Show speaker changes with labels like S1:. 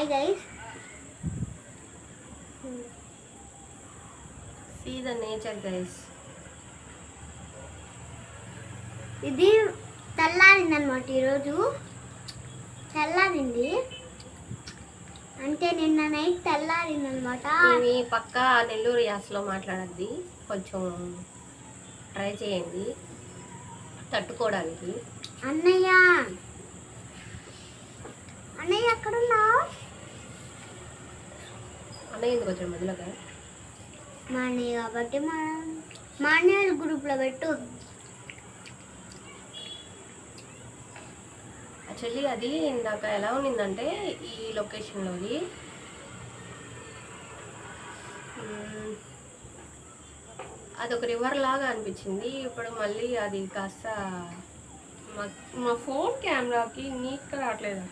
S1: Hi guys,
S2: see the nature guys.
S1: ఇది తెల్లారింది అనమాట. ఈరోజు తెల్లారింది అంటే నిన్న నైట్ తెల్లారింది అనమాట.
S2: మీ పక్క నెల్లూరు యాసలో మాట్లాడద్ది, కొంచెం ట్రై చేయండి తట్టుకోవడానికి.
S1: అన్నయ్య అన్నయ్య ఎక్కడున్నావు?
S2: అన్నయ్య ఎందుకు వచ్చాడు మధ్యలోగా?
S1: మా అన్నయ్య కాబట్టి మా అన్నయ్య గ్రూప్లో పెట్టు.
S2: యాక్చువల్లీ అది ఇందాక ఎలా ఉన్నిందంటే ఈ లొకేషన్లోది అదొక రివర్ లాగా అనిపించింది. ఇప్పుడు మళ్ళీ అది కాస్త మా ఫోన్ కెమెరాకి నీట్గా రావట్లేదు.